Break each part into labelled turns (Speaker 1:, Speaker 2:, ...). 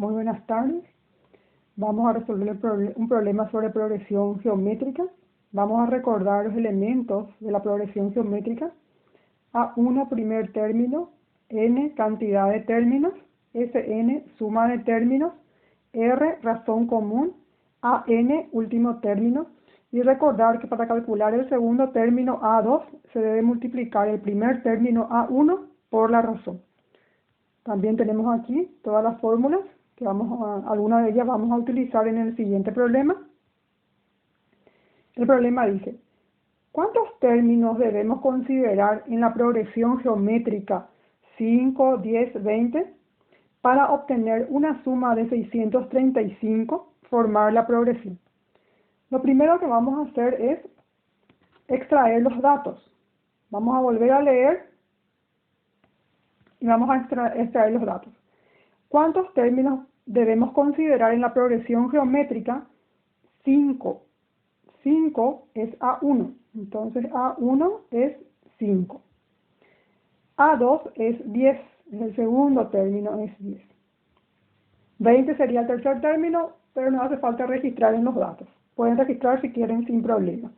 Speaker 1: Muy buenas tardes. Vamos a resolver un problema sobre progresión geométrica. Vamos a recordar los elementos de la progresión geométrica. A1 primer término, n cantidad de términos, Sn suma de términos, R razón común, An último término. Y recordar que para calcular el segundo término A2 se debe multiplicar el primer término A1 por la razón. También tenemos aquí todas las fórmulas, que algunas de ellas vamos a utilizar en el siguiente problema. El problema dice, ¿cuántos términos debemos considerar en la progresión geométrica 5, 10, 20 para obtener una suma de 635, formar la progresión? Lo primero que vamos a hacer es extraer los datos. Vamos a volver a leer y vamos a extraer los datos. ¿Cuántos términos debemos considerar en la progresión geométrica? 5. 5 es A1. Entonces A1 es 5. A2 es 10. El segundo término es 10. 20 sería el tercer término, pero no hace falta registrar en los datos. Pueden registrar si quieren sin problema.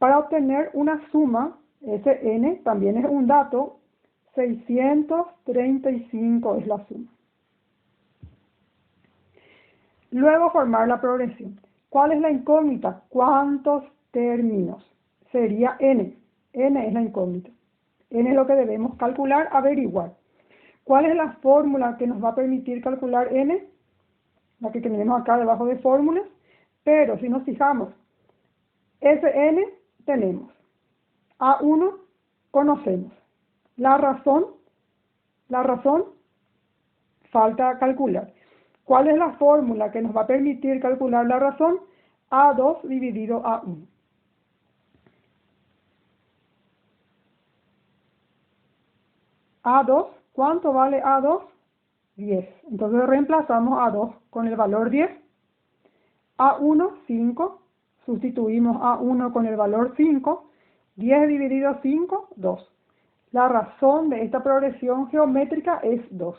Speaker 1: Para obtener una suma, Sn también es un dato, 635 es la suma. Luego formar la progresión. ¿Cuál es la incógnita? ¿Cuántos términos? Sería n. N es la incógnita. N es lo que debemos calcular, averiguar. ¿Cuál es la fórmula que nos va a permitir calcular n? La que tenemos acá debajo de fórmulas. Pero si nos fijamos, Sn tenemos. A1 conocemos. La razón falta calcular. ¿Cuál es la fórmula que nos va a permitir calcular la razón? A2 dividido A1. A2, ¿cuánto vale A2? 10. Entonces reemplazamos A2 con el valor 10. A1, 5. Sustituimos A1 con el valor 5. 10 dividido 5, 2. La razón de esta progresión geométrica es 2.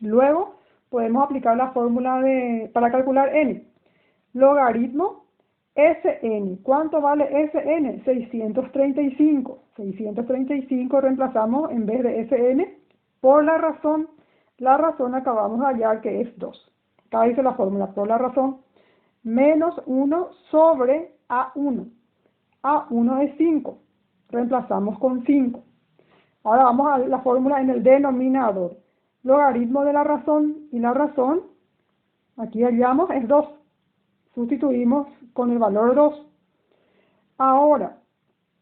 Speaker 1: Luego podemos aplicar la fórmula para calcular n. Logaritmo Sn. ¿Cuánto vale Sn? 635. 635 reemplazamos en vez de Sn por la razón. La razón acabamos de hallar que es 2. Acá dice la fórmula por la razón. Menos 1 sobre A1. A1 es 5. Reemplazamos con 5. Ahora vamos a la fórmula en el denominador. Logaritmo de la razón, y la razón, aquí hallamos, es 2. Sustituimos con el valor 2. Ahora,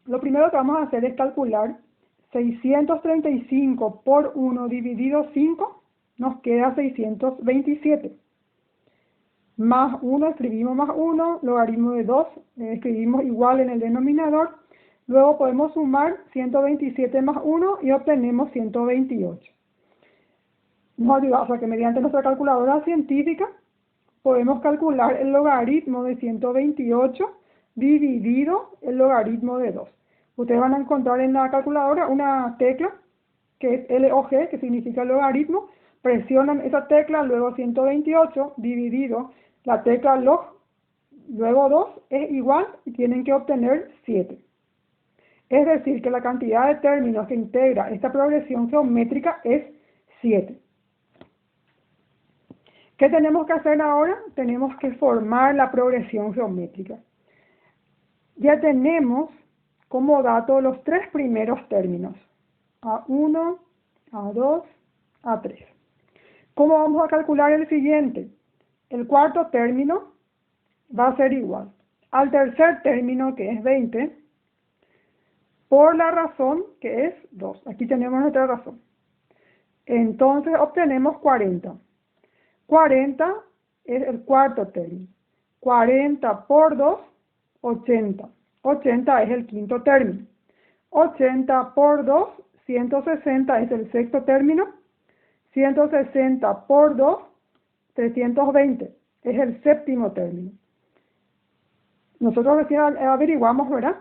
Speaker 1: lo primero que vamos a hacer es calcular 635 por 1 dividido 5, nos queda 627. Más 1, escribimos más 1, logaritmo de 2, escribimos igual en el denominador. Luego podemos sumar 127 más 1 y obtenemos 128. Nos ayuda, o sea que mediante nuestra calculadora científica podemos calcular el logaritmo de 128 dividido el logaritmo de 2. Ustedes van a encontrar en la calculadora una tecla que es LOG, que significa logaritmo. Presionan esa tecla, luego 128 dividido la tecla log, luego 2 es igual y tienen que obtener 7. Es decir, que la cantidad de términos que integra esta progresión geométrica es 7. ¿Qué tenemos que hacer ahora? Tenemos que formar la progresión geométrica. Ya tenemos como dato los tres primeros términos. A1, A2, A3. ¿Cómo vamos a calcular el siguiente? El cuarto término va a ser igual al tercer término, que es 20, por la razón, que es 2. Aquí tenemos nuestra razón. Entonces obtenemos 40. 40 es el cuarto término. 40 por 2, 80. 80 es el quinto término. 80 por 2, 160 es el sexto término. 160 por 2, 320 es el séptimo término. Nosotros recién averiguamos, ¿verdad?,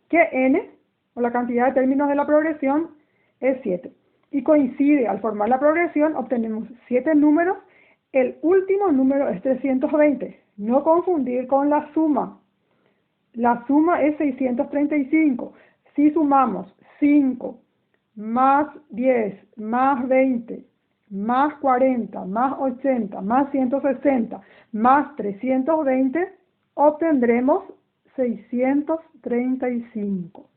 Speaker 1: que n, o la cantidad de términos de la progresión, es 7. y coincide. Al formar la progresión obtenemos 7 números. El último número es 320. No confundir con la suma. La suma es 635. Si sumamos 5 más 10 más 20 más 40 más 80 más 160 más 320, obtendremos 635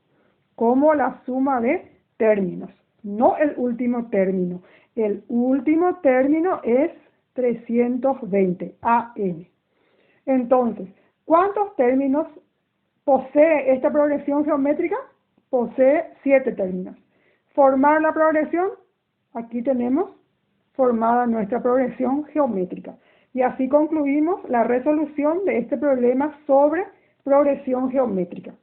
Speaker 1: como la suma de términos, no el último término. El último término es 320, AN. Entonces, ¿cuántos términos posee esta progresión geométrica? Posee 7 términos. Formar la progresión, aquí tenemos formada nuestra progresión geométrica. Y así concluimos la resolución de este problema sobre progresión geométrica.